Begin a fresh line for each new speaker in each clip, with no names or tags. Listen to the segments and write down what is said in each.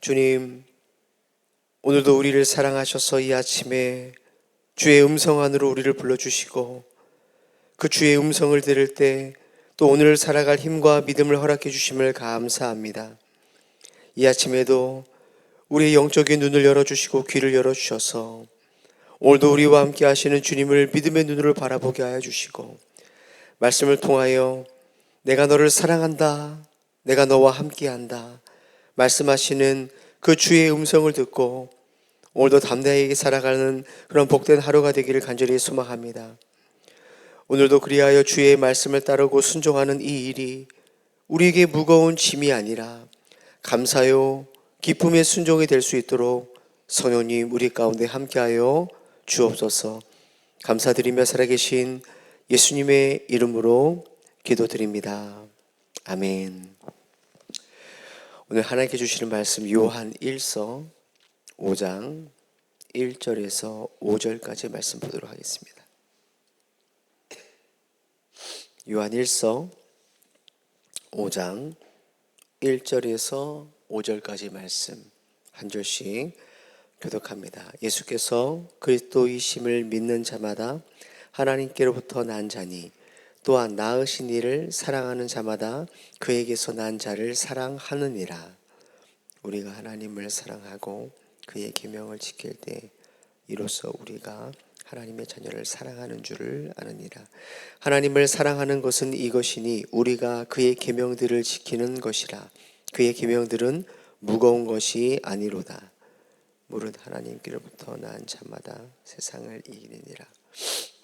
주님, 오늘도 우리를 사랑하셔서 이 아침에 주의 음성 안으로 우리를 불러주시고 그 주의 음성을 들을 때 또 오늘을 살아갈 힘과 믿음을 허락해 주심을 감사합니다. 이 아침에도 우리의 영적인 눈을 열어주시고 귀를 열어주셔서 오늘도 우리와 함께 하시는 주님을 믿음의 눈으로 바라보게 하여 주시고 말씀을 통하여 내가 너를 사랑한다, 내가 너와 함께한다 말씀하시는 그 주의 음성을 듣고 오늘도 담대하게 살아가는 그런 복된 하루가 되기를 간절히 소망합니다. 오늘도 그리하여 주의 말씀을 따르고 순종하는 이 일이 우리에게 무거운 짐이 아니라 감사요 기쁨의 순종이 될 수 있도록 성령님 우리 가운데 함께하여 주옵소서. 감사드리며 살아계신 예수님의 이름으로 기도드립니다. 아멘. 오늘 하나님께 주시는 말씀 요한 1서 5장 1절에서 5절까지 말씀 보도록 하겠습니다. 요한 1서 5장 1절에서 5절까지 말씀 한 절씩 교독합니다. 예수께서 그리스도이심을 믿는 자마다 하나님께로부터 난 자니 또한 낳으신 이를 사랑하는 자마다 그에게서 난 자를 사랑하느니라. 우리가 하나님을 사랑하고 그의 계명을 지킬 때 이로써 우리가 하나님의 자녀를 사랑하는 줄을 아느니라. 하나님을 사랑하는 것은 이것이니 우리가 그의 계명들을 지키는 것이라. 그의 계명들은 무거운 것이 아니로다. 무릇 하나님께로부터 난 자마다 세상을 이기느니라.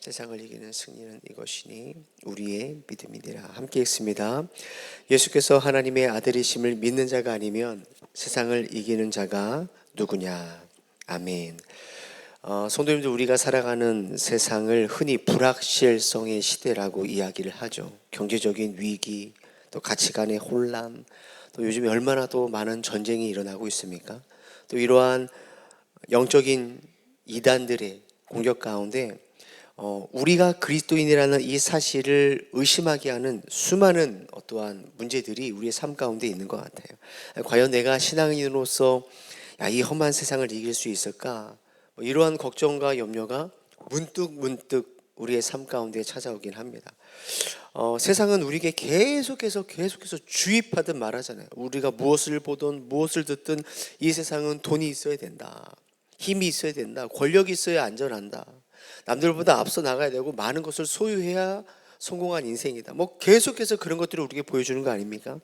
세상을 이기는 승리는 이것이니 우리의 믿음이니라. 함께 읽습니다. 예수께서 하나님의 아들이심을 믿는 자가 아니면 세상을 이기는 자가 누구냐. 아멘. 성도님들, 우리가 살아가는 세상을 흔히 불확실성의 시대라고 이야기를 하죠. 경제적인 위기, 또 가치관의 혼란, 또 요즘에 얼마나 또 많은 전쟁이 일어나고 있습니까? 또 이러한 영적인 이단들의 공격 가운데 우리가 그리스도인이라는 이 사실을 의심하게 하는 수많은 어떠한 문제들이 우리의 삶 가운데 있는 것 같아요. 과연 내가 신앙인으로서 이 험한 세상을 이길 수 있을까? 이러한 걱정과 염려가 문득 우리의 삶 가운데 찾아오긴 합니다. 세상은 우리에게 계속해서 주입하듯 말하잖아요. 우리가 무엇을 보든 무엇을 듣든 이 세상은 돈이 있어야 된다, 힘이 있어야 된다, 권력이 있어야 안전한다, 남들보다 앞서 나가야 되고 많은 것을 소유해야 성공한 인생이다. 계속해서 그런 것들을 우리에게 보여주는 거 아닙니까?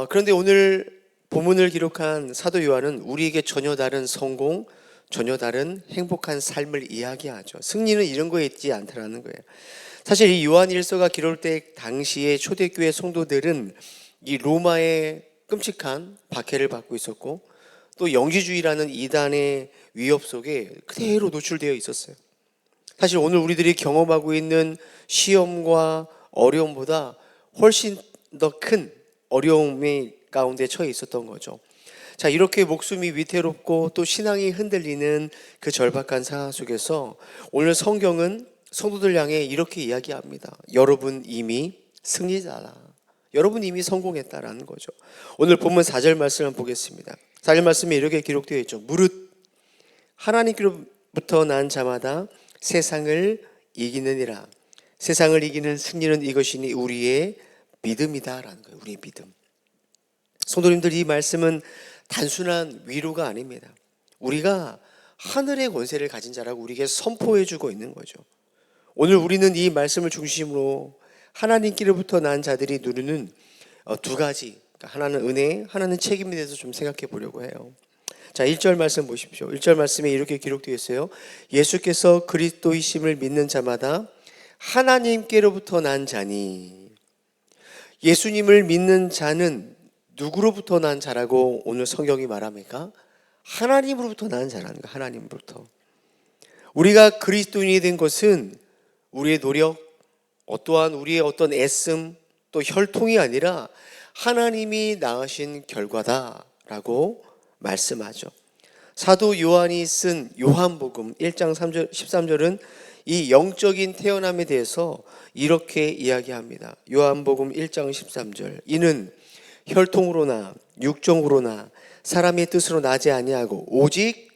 그런데 오늘 본문을 기록한 사도 요한은 우리에게 전혀 다른 성공, 전혀 다른 행복한 삶을 이야기하죠. 승리는 이런 거에 있지 않다라는 거예요. 사실 이 요한 1서가 기록될 당시의 초대교회 성도들은 이 로마의 끔찍한 박해를 받고 있었고 또 영지주의라는 이단의 위협 속에 그대로 노출되어 있었어요. 사실 오늘 우리들이 경험하고 있는 시험과 어려움보다 훨씬 더 큰 어려움이 가운데 처해 있었던 거죠. 자, 이렇게 목숨이 위태롭고 또 신앙이 흔들리는 그 절박한 상황 속에서 오늘 성경은 성도들 향해 이렇게 이야기합니다. 여러분 이미 승리자라. 여러분 이미 성공했다라는 거죠. 오늘 본문 4절 말씀을 보겠습니다. 4절 말씀에 이렇게 기록되어 있죠. 무릇 하나님께로부터 난 자마다 세상을 이기느니라. 세상을 이기는 승리는 이것이니 우리의 믿음이다라는 거예요. 우리의 믿음. 성도님들, 이 말씀은 단순한 위로가 아닙니다. 우리가 하늘의 권세를 가진 자라고 우리에게 선포해 주고 있는 거죠. 오늘 우리는 이 말씀을 중심으로 하나님께로부터 난 자들이 누리는 두 가지, 하나는 은혜, 하나는 책임에 대해서 좀 생각해 보려고 해요. 자, 1절 말씀 보십시오. 1절 말씀에 이렇게 기록되어 있어요. 예수께서 그리스도이심을 믿는 자마다 하나님께로부터 난 자니. 예수님을 믿는 자는 누구로부터 난 자라고 오늘 성경이 말합니까? 하나님으로부터 난 자라는 거예요. 하나님으로부터. 우리가 그리스도인이 된 것은 우리의 노력, 어떠한 우리의 어떤 애씀, 또 혈통이 아니라 하나님이 낳으신 결과다라고 말씀하죠. 사도 요한이 쓴 요한복음 1장 13절은 이 영적인 태어남에 대해서 이렇게 이야기합니다. 요한복음 1장 13절. 이는 혈통으로나 육정으로나 사람의 뜻으로 나지 아니하고 오직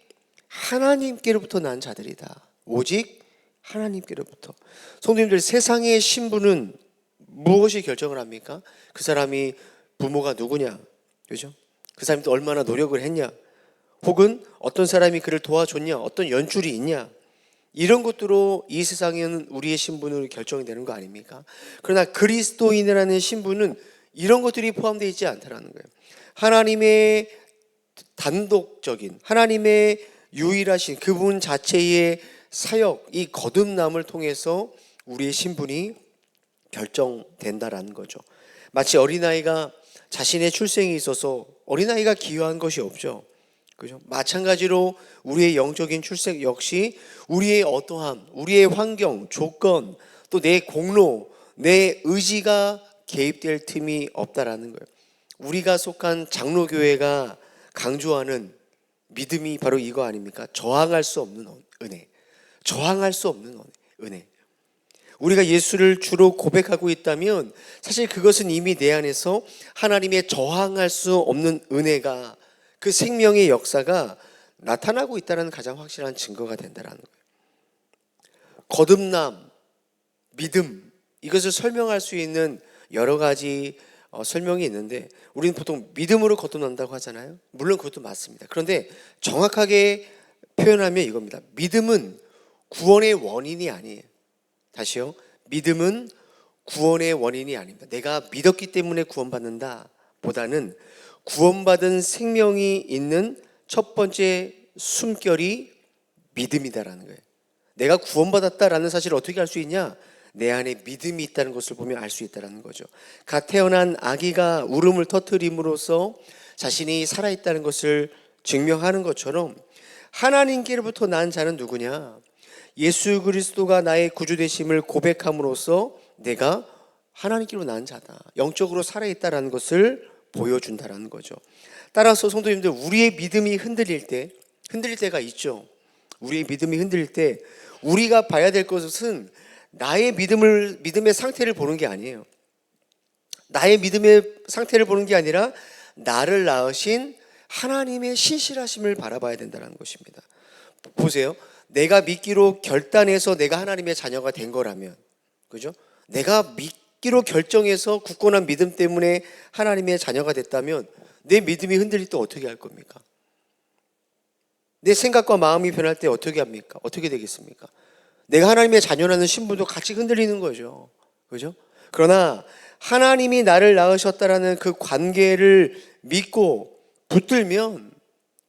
하나님께로부터 난 자들이다. 오직 하나님께로부터. 성도님들, 세상의 신분은 무엇이 결정을 합니까? 그 사람이 부모가 누구냐, 그죠? 그 사람이 또 얼마나 노력을 했냐, 혹은 어떤 사람이 그를 도와줬냐, 어떤 연줄이 있냐, 이런 것들로 이 세상에는 우리의 신분으로 결정이 되는 거 아닙니까? 그러나 그리스도인이라는 신분은 이런 것들이 포함되어 있지 않다는 거예요. 하나님의 단독적인, 하나님의 유일하신 그분 자체의 사역, 이 거듭남을 통해서 우리의 신분이 결정된다라는 거죠. 마치 어린아이가 자신의 출생에 있어서 어린아이가 기여한 것이 없죠. 그죠? 마찬가지로 우리의 영적인 출생 역시 우리의 어떠함, 우리의 환경, 조건, 또 내 공로, 내 의지가 개입될 틈이 없다라는 거예요. 우리가 속한 장로교회가 강조하는 믿음이 바로 이거 아닙니까? 저항할 수 없는 은혜. 저항할 수 없는 은혜. 우리가 예수를 주로 고백하고 있다면 사실 그것은 이미 내 안에서 하나님의 저항할 수 없는 은혜가, 그 생명의 역사가 나타나고 있다는 가장 확실한 증거가 된다는 거예요. 거듭남, 믿음, 이것을 설명할 수 있는 여러 가지 설명이 있는데 우리는 보통 믿음으로 거듭난다고 하잖아요. 물론 그것도 맞습니다. 그런데 정확하게 표현하면 이겁니다. 믿음은 구원의 원인이 아니에요. 다시요. 믿음은 구원의 원인이 아닙니다. 내가 믿었기 때문에 구원받는다 보다는 구원받은 생명이 있는 첫 번째 숨결이 믿음이다라는 거예요. 내가 구원받았다라는 사실을 어떻게 알 수 있냐? 내 안에 믿음이 있다는 것을 보면 알 수 있다는 거죠. 갓 태어난 아기가 울음을 터뜨림으로써 자신이 살아있다는 것을 증명하는 것처럼 하나님께로부터 난 자는 누구냐? 예수 그리스도가 나의 구주 되심을 고백함으로써 내가 하나님께로 난 자다, 영적으로 살아있다는 것을 보여준다는 거죠. 따라서 성도님들, 우리의 믿음이 흔들릴 때가 있죠. 우리의 믿음이 흔들릴 때 우리가 봐야 될 것은 나의 믿음의 상태를 보는 게 아니에요. 나의 믿음의 상태를 보는 게 아니라 나를 낳으신 하나님의 신실하심을 바라봐야 된다는 것입니다. 보세요. 내가 믿기로 결단해서 내가 하나님의 자녀가 된 거라면, 그죠? 내가 믿기로 결정해서 굳건한 믿음 때문에 하나님의 자녀가 됐다면 내 믿음이 흔들릴 때 어떻게 할 겁니까? 내 생각과 마음이 변할 때 어떻게 합니까? 어떻게 되겠습니까? 내가 하나님의 자녀라는 신분도 같이 흔들리는 거죠. 그죠? 그러나 하나님이 나를 낳으셨다라는 그 관계를 믿고 붙들면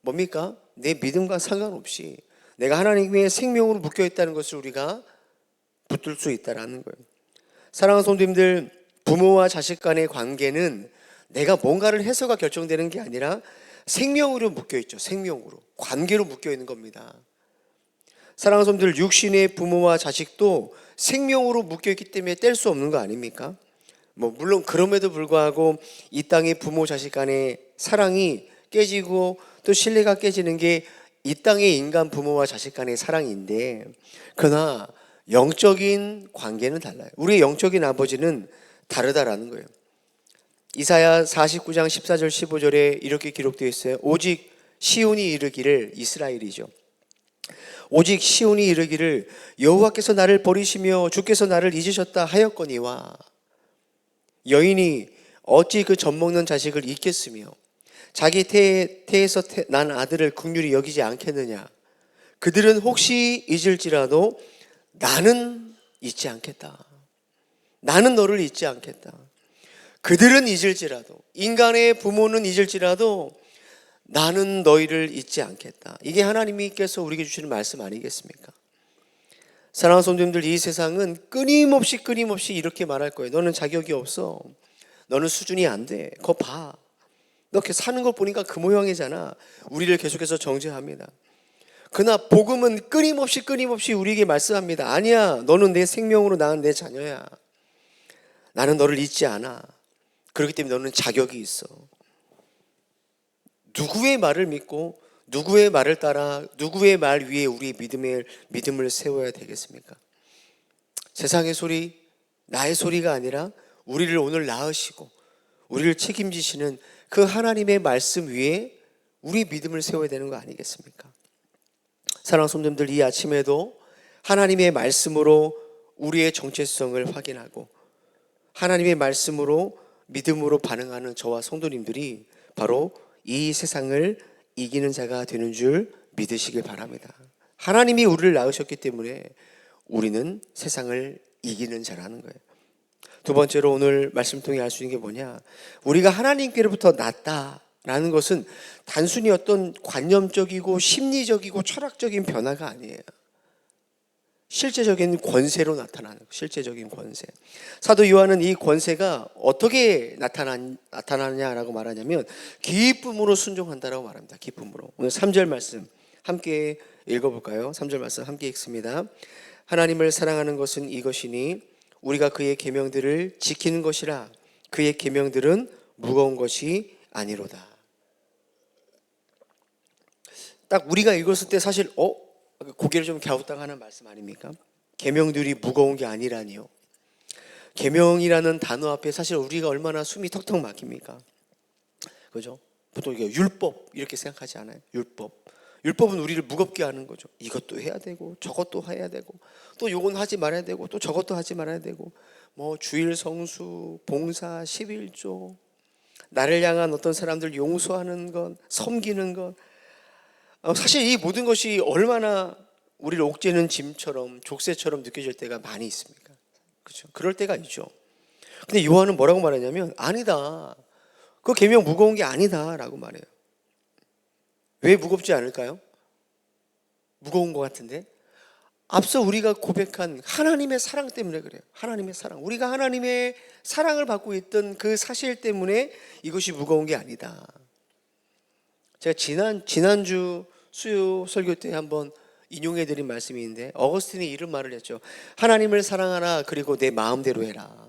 뭡니까? 내 믿음과 상관없이 내가 하나님의 생명으로 묶여 있다는 것을 우리가 붙들 수 있다라는 거예요. 사랑하는 성도님들, 부모와 자식 간의 관계는 내가 뭔가를 해서가 결정되는 게 아니라 생명으로 묶여 있죠. 생명으로, 관계로 묶여 있는 겁니다. 사랑하는 성도님들, 육신의 부모와 자식도 생명으로 묶여 있기 때문에 뗄 수 없는 거 아닙니까? 물론 그럼에도 불구하고 이 땅의 부모 자식 간의 사랑이 깨지고 또 신뢰가 깨지는 게 이 땅의 인간 부모와 자식 간의 사랑인데, 그러나 영적인 관계는 달라요. 우리의 영적인 아버지는 다르다라는 거예요. 이사야 49장 14절 15절에 이렇게 기록되어 있어요. 오직 시온이 이르기를, 이스라엘이죠. 오직 시온이 이르기를 여호와께서 나를 버리시며 주께서 나를 잊으셨다 하였거니와, 여인이 어찌 그 젖먹는 자식을 잊겠으며 자기 태에서 난 아들을 긍휼히 여기지 않겠느냐. 그들은 혹시 잊을지라도 나는 잊지 않겠다. 나는 너를 잊지 않겠다. 그들은 잊을지라도, 인간의 부모는 잊을지라도 나는 너희를 잊지 않겠다. 이게 하나님께서 우리에게 주시는 말씀 아니겠습니까? 사랑하는 성도님들, 이 세상은 끊임없이 이렇게 말할 거예요. 너는 자격이 없어. 너는 수준이 안 돼. 그거 봐. 너 이렇게 사는 걸 보니까 그 모양이잖아. 우리를 계속해서 정죄합니다. 그러나 복음은 끊임없이 우리에게 말씀합니다. 아니야, 너는 내 생명으로 낳은 내 자녀야. 나는 너를 잊지 않아. 그렇기 때문에 너는 자격이 있어. 누구의 말을 믿고 누구의 말을 따라 누구의 말 위에 우리의 믿음을 세워야 되겠습니까? 세상의 소리, 나의 소리가 아니라 우리를 오늘 낳으시고 우리를 책임지시는 그 하나님의 말씀 위에 우리 믿음을 세워야 되는 거 아니겠습니까? 사랑하는 성도님들, 이 아침에도 하나님의 말씀으로 우리의 정체성을 확인하고 하나님의 말씀으로 믿음으로 반응하는 저와 성도님들이 바로 이 세상을 이기는 자가 되는 줄 믿으시길 바랍니다. 하나님이 우리를 낳으셨기 때문에 우리는 세상을 이기는 자라는 거예요. 두 번째로 오늘 말씀 통해 알 수 있는 게 뭐냐, 우리가 하나님께로부터 났다라는 것은 단순히 어떤 관념적이고 심리적이고 철학적인 변화가 아니에요. 실제적인 권세로 나타나는, 실제적인 권세. 사도 요한은 이 권세가 어떻게 나타나냐라고 말하냐면 기쁨으로 순종한다라고 말합니다. 기쁨으로. 오늘 3절 말씀 함께 읽어볼까요? 3절 말씀 함께 읽습니다. 하나님을 사랑하는 것은 이것이니 우리가 그의 계명들을 지키는 것이라. 그의 계명들은 무거운 것이 아니로다. 딱 우리가 읽었을 때 사실 고개를 좀 갸우뚱하는 말씀 아닙니까? 계명들이 무거운 게 아니라니요. 계명이라는 단어 앞에 사실 우리가 얼마나 숨이 턱턱 막힙니까? 그죠? 보통 이게 율법 이렇게 생각하지 않아요? 율법은 우리를 무겁게 하는 거죠. 이것도 해야 되고 저것도 해야 되고 또 요건 하지 말아야 되고 또 저것도 하지 말아야 되고 뭐 주일 성수, 봉사, 11조, 나를 향한 어떤 사람들 용서하는 것, 섬기는 것, 사실 이 모든 것이 얼마나 우리를 옥죄는 짐처럼 족쇄처럼 느껴질 때가 많이 있습니까? 그렇죠? 그럴 때가 있죠. 근데 요한은 뭐라고 말하냐면 아니다. 그 계명 무거운 게 아니다라고 말해요. 왜 무겁지 않을까요? 무거운 것 같은데 앞서 우리가 고백한 하나님의 사랑 때문에 그래요. 하나님의 사랑. 우리가 하나님의 사랑을 받고 있던 그 사실 때문에 이것이 무거운 게 아니다. 제가 지난주 수요 설교 때 한번 인용해드린 말씀이 있는데 어거스틴이 이런 말을 했죠. 하나님을 사랑하라. 그리고 내 마음대로 해라.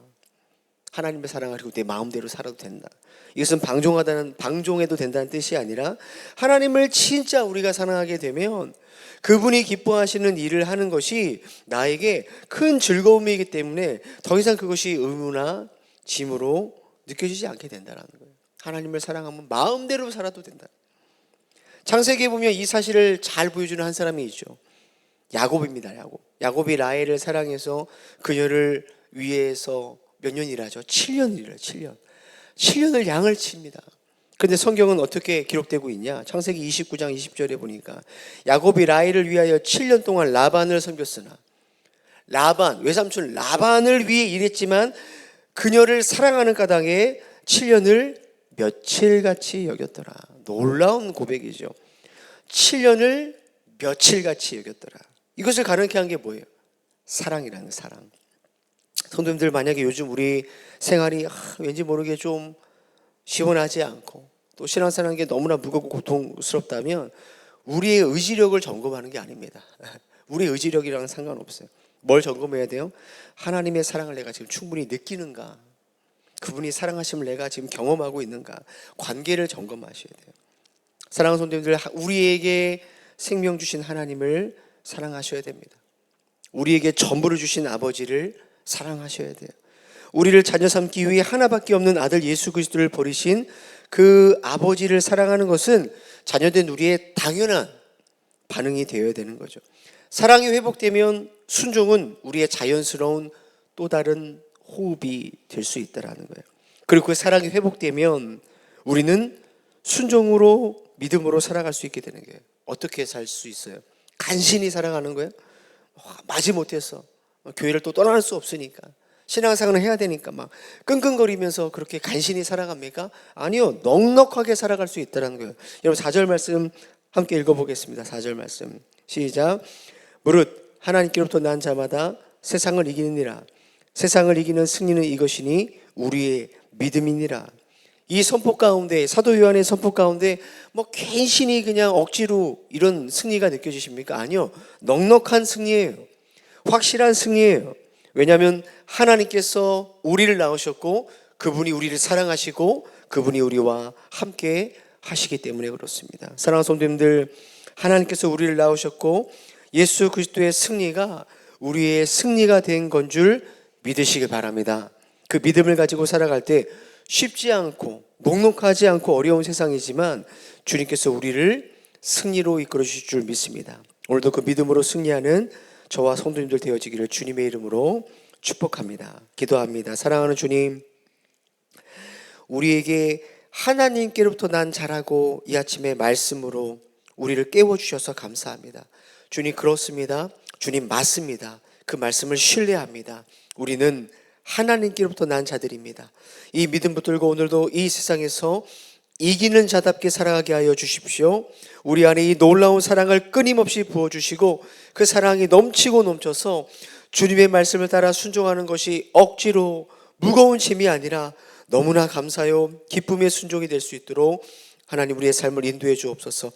하나님을 사랑하라. 그리고 내 마음대로 살아도 된다. 이것은 방종해도 된다는 뜻이 아니라 하나님을 진짜 우리가 사랑하게 되면 그분이 기뻐하시는 일을 하는 것이 나에게 큰 즐거움이기 때문에 더 이상 그것이 의무나 짐으로 느껴지지 않게 된다는 거예요. 하나님을 사랑하면 마음대로 살아도 된다. 창세기에 보면 이 사실을 잘 보여주는 한 사람이 있죠. 야곱입니다. 야곱이 라헬을 사랑해서 그녀를 위해서 몇 년 일하죠? 7년 일해요. 7년을 양을 칩니다. 그런데 성경은 어떻게 기록되고 있냐? 창세기 29장 20절에 보니까 야곱이 라헬을 위하여 7년 동안 라반을 섬겼으나 외삼촌 라반을 위해 일했지만 그녀를 사랑하는 까닭에 7년을 며칠같이 여겼더라. 놀라운 고백이죠. 7년을 며칠같이 여겼더라. 이것을 가능케 한 게 뭐예요? 사랑이라는 사랑. 성도님들, 만약에 요즘 우리 생활이 왠지 모르게 좀 시원하지 않고 또 신앙생활하는 게 너무나 무겁고 고통스럽다면 우리의 의지력을 점검하는 게 아닙니다. 우리의 의지력이랑은 상관없어요. 뭘 점검해야 돼요? 하나님의 사랑을 내가 지금 충분히 느끼는가? 그분이 사랑하심을 내가 지금 경험하고 있는가? 관계를 점검하셔야 돼요. 사랑하는 성도님들, 우리에게 생명 주신 하나님을 사랑하셔야 됩니다. 우리에게 전부를 주신 아버지를 사랑하셔야 돼요. 우리를 자녀 삼기 위해 하나밖에 없는 아들 예수 그리스도를 버리신 그 아버지를 사랑하는 것은 자녀된 우리의 당연한 반응이 되어야 되는 거죠. 사랑이 회복되면 순종은 우리의 자연스러운 또 다른 호흡이 될 수 있다라는 거예요. 그리고 그 사랑이 회복되면 우리는 순종으로 믿음으로 살아갈 수 있게 되는 거예요. 어떻게 살 수 있어요? 간신히 살아가는 거예요? 마지못해서 교회를 또 떠날 수 없으니까 신앙생활을 해야 되니까 막 끙끙거리면서 그렇게 간신히 살아갑니까? 아니요, 넉넉하게 살아갈 수 있다는 거예요. 여러분 4절 말씀 함께 읽어보겠습니다. 4절 말씀 시작. 무릇 하나님께로부터 난 자마다 세상을 이기느니라. 세상을 이기는 승리는 이것이니 우리의 믿음이니라. 이 선포 가운데, 사도 요한의 선포 가운데 괜시니 그냥 억지로 이런 승리가 느껴지십니까? 아니요, 넉넉한 승리예요. 확실한 승리예요. 왜냐하면 하나님께서 우리를 낳으셨고 그분이 우리를 사랑하시고 그분이 우리와 함께 하시기 때문에 그렇습니다. 사랑하는 성도님들, 하나님께서 우리를 낳으셨고 예수 그리스도의 승리가 우리의 승리가 된 건 줄 믿으시길 바랍니다. 그 믿음을 가지고 살아갈 때 쉽지 않고 녹록하지 않고 어려운 세상이지만 주님께서 우리를 승리로 이끌어 주실 줄 믿습니다. 오늘도 그 믿음으로 승리하는 저와 성도님들 되어지기를 주님의 이름으로 축복합니다. 기도합니다. 사랑하는 주님, 우리에게 하나님께로부터 난 자라고 이 아침에 말씀으로 우리를 깨워주셔서 감사합니다. 주님, 그렇습니다. 주님, 맞습니다. 그 말씀을 신뢰합니다. 우리는 하나님께로부터 난 자들입니다. 이 믿음 붙들고 오늘도 이 세상에서 이기는 자답게 살아가게 하여 주십시오. 우리 안에 이 놀라운 사랑을 끊임없이 부어주시고 그 사랑이 넘치고 넘쳐서 주님의 말씀을 따라 순종하는 것이 억지로 무거운 짐이 아니라 너무나 감사요 기쁨의 순종이 될 수 있도록 하나님 우리의 삶을 인도해 주옵소서.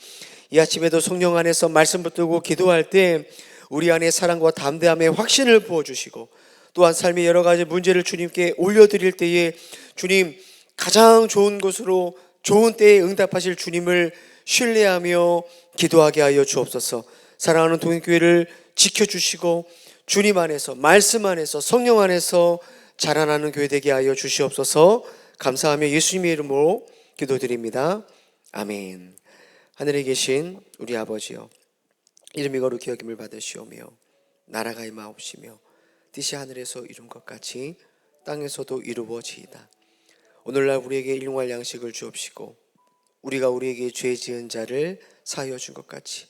이 아침에도 성령 안에서 말씀 붙들고 기도할 때 우리 안에 사랑과 담대함의 확신을 부어주시고 또한 삶의 여러 가지 문제를 주님께 올려드릴 때에 주님 가장 좋은 곳으로 좋은 때에 응답하실 주님을 신뢰하며 기도하게 하여 주옵소서. 사랑하는 동행교회를 지켜주시고 주님 안에서 말씀 안에서 성령 안에서 자라나는 교회 되게 하여 주시옵소서. 감사하며 예수님의 이름으로 기도드립니다. 아멘. 하늘에 계신 우리 아버지여, 이름이 거룩히 여김을 받으시오며 나라가 임하옵시며 뜻이 하늘에서 이룬 것 같이 땅에서도 이루어지이다. 오늘날 우리에게 일용할 양식을 주옵시고 우리가 우리에게 죄 지은 자를 사하여 준 것 같이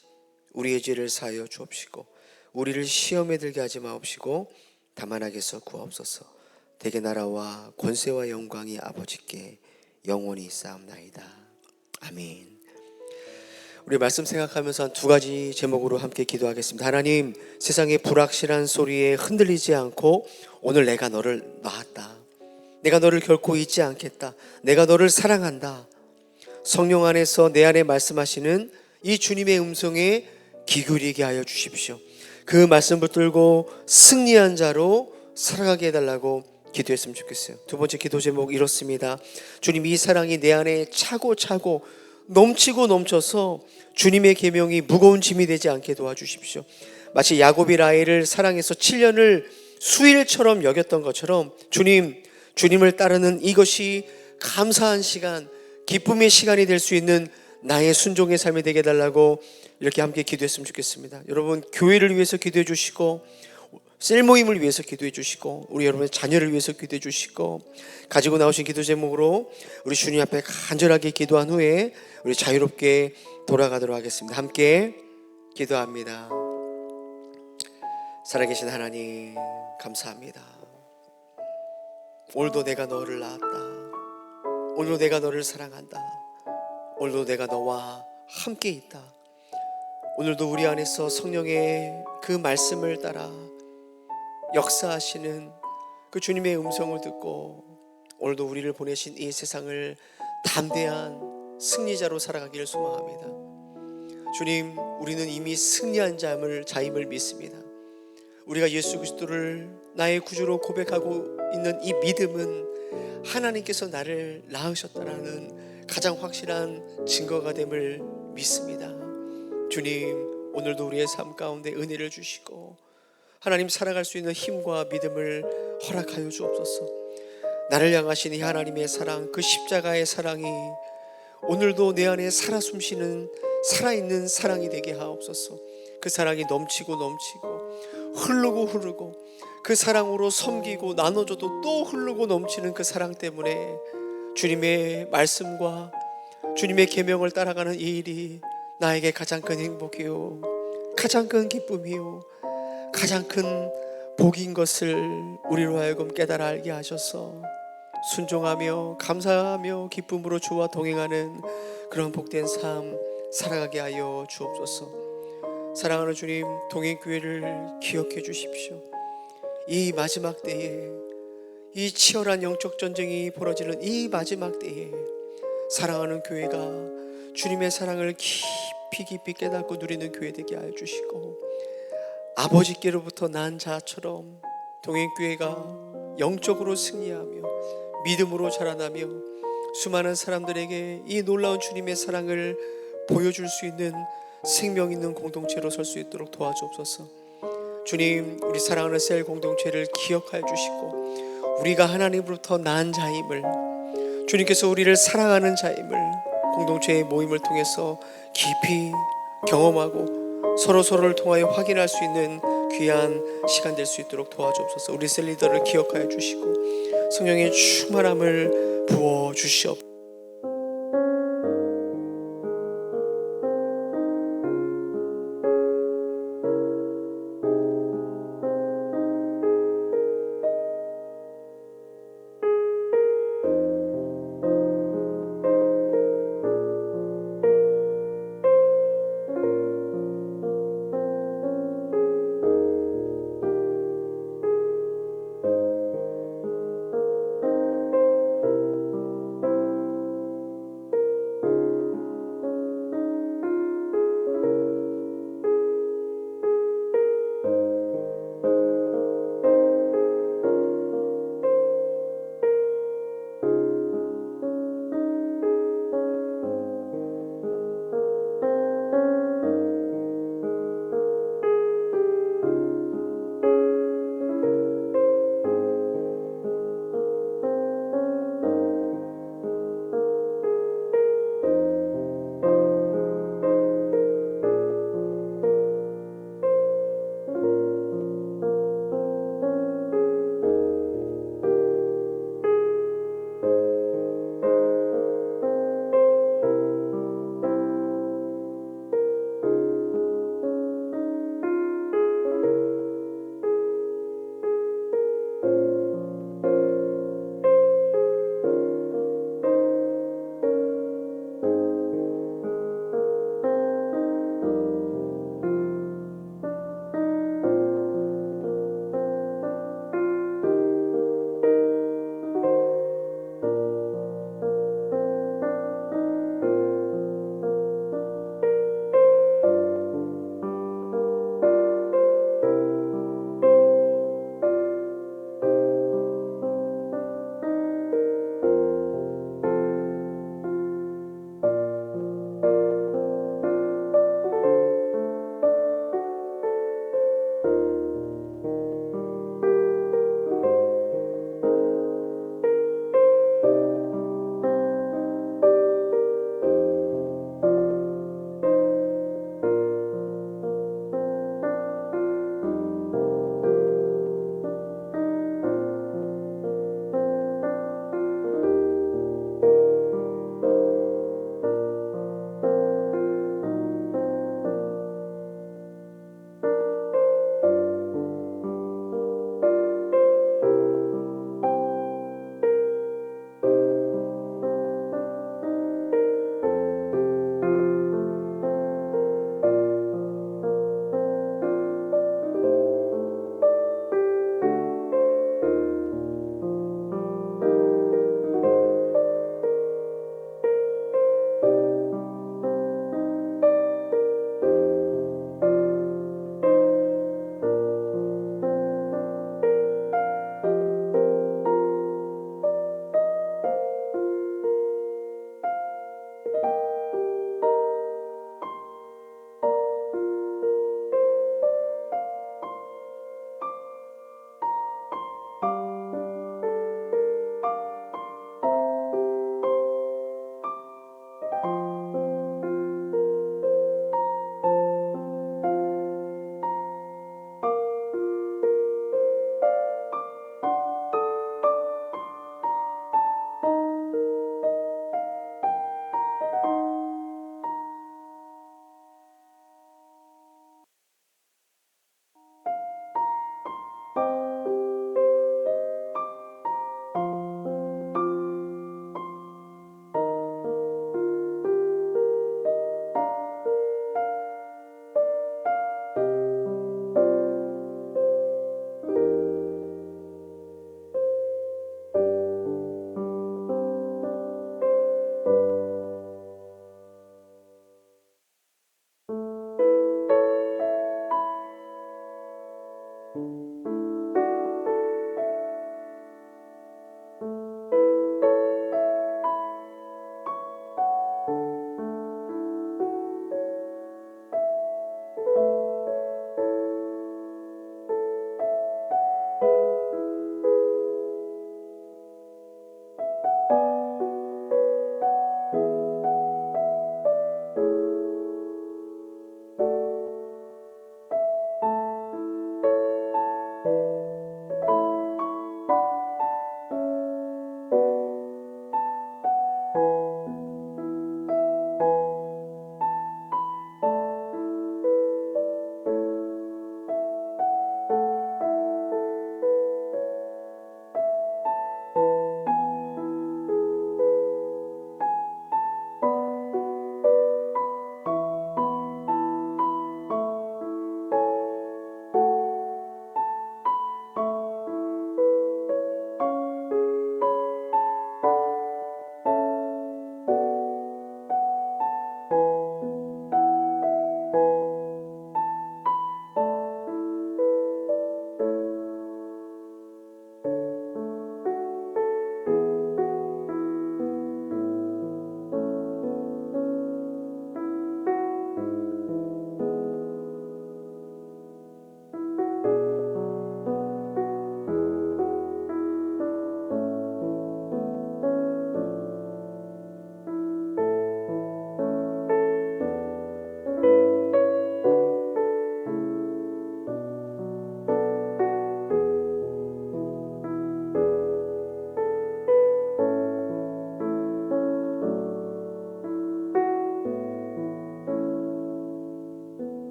우리의 죄를 사하여 주옵시고 우리를 시험에 들게 하지 마옵시고 다만 악에서 구하옵소서. 대개 나라와 권세와 영광이 아버지께 영원히 있사옵나이다. 아멘. 우리 말씀 생각하면서 한 두 가지 제목으로 함께 기도하겠습니다. 하나님, 세상의 불확실한 소리에 흔들리지 않고 오늘 내가 너를 낳았다. 내가 너를 결코 잊지 않겠다. 내가 너를 사랑한다. 성령 안에서 내 안에 말씀하시는 이 주님의 음성에 귀 기울이게 하여 주십시오. 그 말씀 붙들고 승리한 자로 살아가게 해달라고 기도했으면 좋겠어요. 두 번째 기도 제목 이렇습니다. 주님, 이 사랑이 내 안에 차고 넘치고 넘쳐서 주님의 계명이 무거운 짐이 되지 않게 도와주십시오. 마치 야곱이 라헬을 사랑해서 7년을 수일처럼 여겼던 것처럼 주님을 따르는 이것이 감사한 시간, 기쁨의 시간이 될 수 있는 나의 순종의 삶이 되게 해달라고 이렇게 함께 기도했으면 좋겠습니다. 여러분, 교회를 위해서 기도해 주시고 셀 모임을 위해서 기도해 주시고 우리 여러분의 자녀를 위해서 기도해 주시고 가지고 나오신 기도 제목으로 우리 주님 앞에 간절하게 기도한 후에 우리 자유롭게 돌아가도록 하겠습니다. 함께 기도합니다. 살아계신 하나님, 감사합니다. 오늘도 내가 너를 낳았다. 오늘도 내가 너를 사랑한다. 오늘도 내가 너와 함께 있다. 오늘도 우리 안에서 성령의 그 말씀을 따라 역사하시는 그 주님의 음성을 듣고 오늘도 우리를 보내신 이 세상을 담대한 승리자로 살아가기를 소망합니다. 주님, 우리는 이미 승리한 자임을 믿습니다. 우리가 예수 그리스도를 나의 구주로 고백하고 있는 이 믿음은 하나님께서 나를 낳으셨다라는 가장 확실한 증거가 됨을 믿습니다. 주님, 오늘도 우리의 삶 가운데 은혜를 주시고 하나님 살아갈 수 있는 힘과 믿음을 허락하여 주옵소서. 나를 향하신 이 하나님의 사랑, 그 십자가의 사랑이 오늘도 내 안에 살아 숨쉬는 살아있는 사랑이 되게 하옵소서. 그 사랑이 넘치고 흐르고 그 사랑으로 섬기고 나눠줘도 또 흐르고 넘치는 그 사랑 때문에 주님의 말씀과 주님의 계명을 따라가는 이 일이 나에게 가장 큰 행복이요, 가장 큰 기쁨이요, 가장 큰 복인 것을 우리로 하여금 깨달아 알게 하셔서 순종하며 감사하며 기쁨으로 주와 동행하는 그런 복된 삶 살아가게 하여 주옵소서. 사랑하는 주님, 동행교회를 기억해 주십시오. 이 마지막 때에, 이 치열한 영적 전쟁이 벌어지는 이 마지막 때에 사랑하는 교회가 주님의 사랑을 깊이 깨닫고 누리는 교회 되게 하여 주시고 아버지께로부터 난 자처럼 동행교회가 영적으로 승리하며 믿음으로 자라나며 수많은 사람들에게 이 놀라운 주님의 사랑을 보여줄 수 있는 생명 있는 공동체로 설 수 있도록 도와주옵소서. 주님, 우리 사랑하는 셀 공동체를 기억하여 주시고 우리가 하나님으로부터 난 자임을 주님께서 우리를 사랑하는 자임을 공동체의 모임을 통해서 깊이 경험하고 서로를 통하여 확인할 수 있는 귀한 시간 될 수 있도록 도와주옵소서. 우리 셀 리더를 기억하여 주시고 성령의 충만함을 부어 주시옵소서.